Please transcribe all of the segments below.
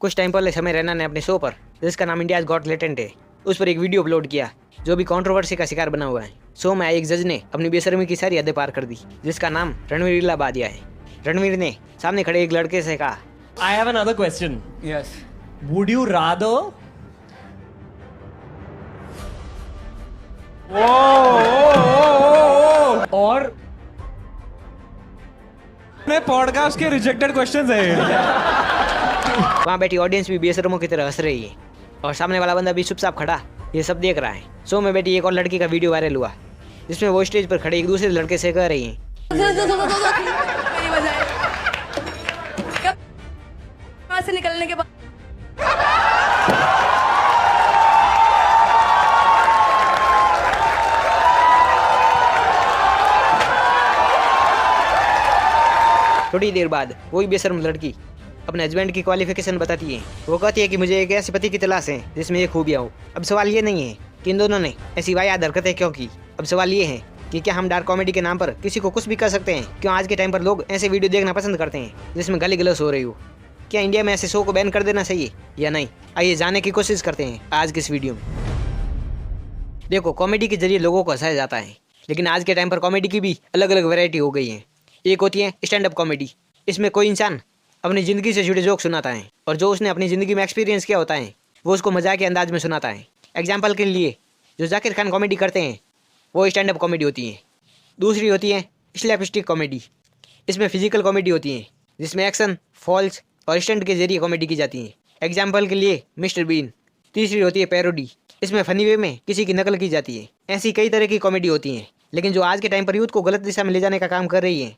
कुछ टाइम पहले समय रैना ने अपने शो पर, जिसका नाम इंडियाज गॉट टैलेंट है, उस पर एक वीडियो अपलोड किया जो भी कंट्रोवर्सी का शिकार बना हुआ है। शो में आए एक जज ने अपनी बेशर्मी की सारी हदें पार कर दी, जिसका नाम रणवीर इलाहाबादिया है। रणवीर ने सामने खड़े एक लड़के से कहा, I have another question. Yes. Would you rather और पॉडकास्ट के रिजेक्टेड क्वेश्चंस है। वहाँ बैठी ऑडियंस भी बेशर्मों की तरह हंस रही है और सामने वाला बंदा भी चुपचाप खड़ा ये सब देख रहा है। शो में बैठी एक और लड़की का वीडियो वायरल हुआ, जिसमें वो स्टेज पर खड़े एक दूसरे लड़के से कह रही है, वहाँ से निकलने के बाद थोड़ी देर बाद वही बेशर्म लड़की अपने हस्बैंड की क्वालिफिकेशन बताती है। वो कहती है कि मुझे एक ऐसे पति की तलाश है जिसमें ये खूबियाँ हो। अब सवाल ये नहीं है कि इन दोनों ने ऐसी वाहियात हरकतें क्यों की। अब सवाल ये है कि क्या हम डार्क कॉमेडी के नाम पर किसी को कुछ भी कर सकते हैं? क्यों आज के टाइम पर लोग ऐसे वीडियो देखना पसंद करते हैं जिसमें गाली गलौज हो रही हो? क्या इंडिया में ऐसे शो को बैन कर देना चाहिए या नहीं? आइए जानने की कोशिश करते हैं आज के इस वीडियो में। देखो, कॉमेडी के जरिए लोगों को हंसाया जाता है, लेकिन आज के टाइम पर कॉमेडी की भी अलग अलग वैरायटी हो गई है। एक होती है स्टैंड अप कॉमेडी। इसमें कोई इंसान अपनी ज़िंदगी से जुड़े जोक सुनाता है और जो उसने अपनी ज़िंदगी में एक्सपीरियंस किया होता है वो उसको मजाक के अंदाज में सुनाता है। एग्जाम्पल के लिए जो जाकिर खान कॉमेडी करते हैं वो स्टैंड अप कॉमेडी होती है। दूसरी होती है स्लैपस्टिक कॉमेडी। इसमें फिजिकल कॉमेडी होती है जिसमें एक्शन, फॉल्स और स्टंट के जरिए कॉमेडी की जाती है। एग्जाम्पल के लिए मिस्टर बीन। तीसरी होती है पैरोडी। इसमें फनी वे में किसी की नकल की जाती है। ऐसी कई तरह की कॉमेडी होती हैं, लेकिन जो आज के टाइम पर यूथ को गलत दिशा में ले जाने का काम कर रही है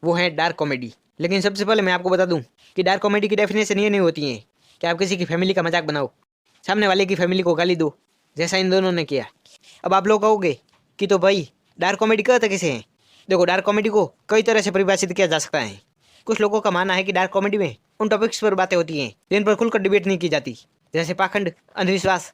वो है डार्क कॉमेडी। लेकिन सबसे पहले मैं आपको बता दूं कि डार्क कॉमेडी की डेफिनेशन ये नहीं होती है कि आप किसी की फैमिली का मजाक बनाओ, सामने वाले की फैमिली को गाली दो, जैसा इन दोनों ने किया। अब आप लोग कहोगे कि तो भाई डार्क कॉमेडी कहते किसे हैं? देखो, डार्क कॉमेडी को कई तरह से परिभाषित किया जा सकता है। कुछ लोगों का मानना है कि डार्क कॉमेडी में उन टॉपिक्स पर बातें होती हैं जिन पर खुलकर डिबेट नहीं की जाती, जैसे पाखंड, अंधविश्वास।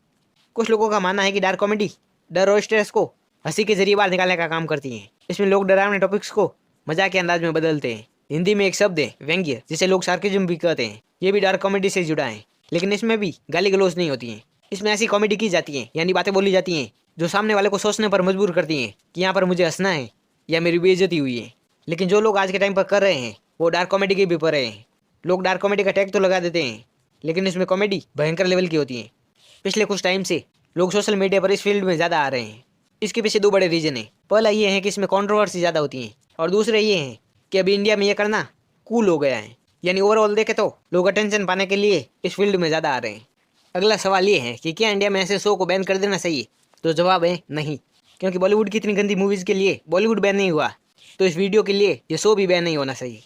कुछ लोगों का मानना है कि डार्क कॉमेडी डर और स्ट्रेस को हंसी के जरिए बाहर निकालने का काम करती है। इसमें लोग डरावने टॉपिक्स को मजाक के अंदाज में बदलते हैं। हिंदी में एक शब्द है व्यंग्य, जिसे लोग सार्केज्म भी कहते हैं। ये भी डार्क कॉमेडी से जुड़ा है, लेकिन इसमें भी गाली गलौज नहीं होती है। इसमें ऐसी कॉमेडी की जाती है, यानी बातें बोली जाती हैं जो सामने वाले को सोचने पर मजबूर करती हैं कि यहाँ पर मुझे हंसना है या मेरी बेइज्जती हुई है। लेकिन जो लोग आज के टाइम पर कर रहे हैं वो डार्क कॉमेडी के भी परे हैं। लोग डार्क कॉमेडी का टैग तो लगा देते हैं, लेकिन इसमें कॉमेडी भयंकर लेवल की होती है। पिछले कुछ टाइम से लोग सोशल मीडिया पर इस फील्ड में ज़्यादा आ रहे हैं। इसके पीछे दो बड़े रीज़न हैं। पहला ये है कि इसमें कंट्रोवर्सी ज़्यादा होती है, और दूसरा ये है कि अभी इंडिया में ये करना कूल हो गया है। यानी ओवरऑल देखे तो लोग अटेंशन पाने के लिए इस फील्ड में ज़्यादा आ रहे हैं। अगला सवाल ये है कि क्या इंडिया में ऐसे शो को बैन कर देना चाहिए? तो जवाब है नहीं, क्योंकि बॉलीवुड की इतनी गंदी मूवीज़ के लिए बॉलीवुड बैन नहीं हुआ, तो इस वीडियो के लिए ये शो भी बैन नहीं होना चाहिए।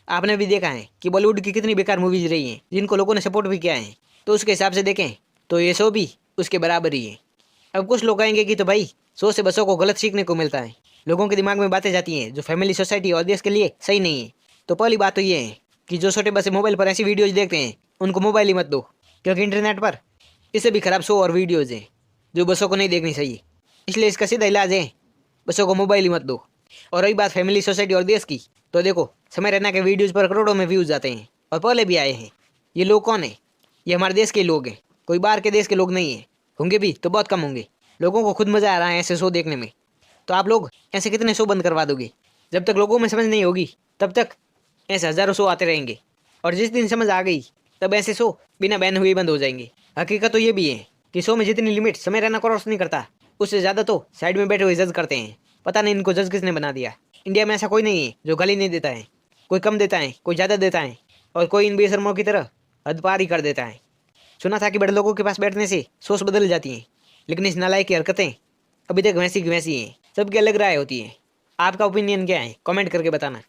आपने भी देखा है कि बॉलीवुड की कितनी बेकार मूवीज़ रही हैं जिनको लोगों ने सपोर्ट भी किया है, तो उसके हिसाब से देखें तो ये शो भी उसके बराबर ही है। अब कुछ लोग कहेंगे कि तो भाई शो से बच्चों को गलत सीखने को मिलता है, लोगों के दिमाग में बातें जाती हैं जो फैमिली, सोसाइटी और देश के लिए सही नहीं है। तो पहली बात तो ये है कि जो छोटे बच्चे मोबाइल पर ऐसी वीडियोज़ देखते हैं उनको मोबाइल ही मत दो, क्योंकि इंटरनेट पर इससे भी खराब शो और वीडियोज़ हैं जो बच्चों को नहीं देखनी चाहिए। इसलिए इसका सीधा इलाज है बच्चों को मोबाइल ही मत दो। और रही बात फैमिली, सोसाइटी और देश की, तो देखो, समय रैना के वीडियोज़ पर करोड़ों में व्यूज़ आते हैं और पहले भी आए हैं। ये लोग कौन है? ये हमारे देश के लोग हैं, कोई बाहर के देश के लोग नहीं हैं। होंगे भी तो बहुत कम होंगे। लोगों को खुद मज़ा आ रहा है ऐसे शो देखने में, तो आप लोग ऐसे कितने शो बंद करवा दोगे? जब तक लोगों में समझ नहीं होगी तब तक ऐसे हज़ारों शो आते रहेंगे, और जिस दिन समझ आ गई तब ऐसे शो बिना बैन हुए बंद हो जाएंगे। हकीकत तो ये भी है कि शो में जितनी लिमिट समय रैना क्रॉस नहीं करता, उससे ज़्यादा तो साइड में बैठे हुए जज करते हैं। पता नहीं इनको जज किसने बना दिया। इंडिया में ऐसा कोई नहीं है जो गाली नहीं देता है। कोई कम देता है, कोई ज़्यादा देता है, और कोई इन बेशर्मों की तरह हद पार ही कर देता है। सुना था कि बड़े लोगों के पास बैठने से सोच बदल जाती हैं, लेकिन इस नालायक की हरकतें अभी तक वैसी की वैसी हैं। सबकी अलग राय होती है। आपका ओपिनियन क्या है? कमेंट करके बताना।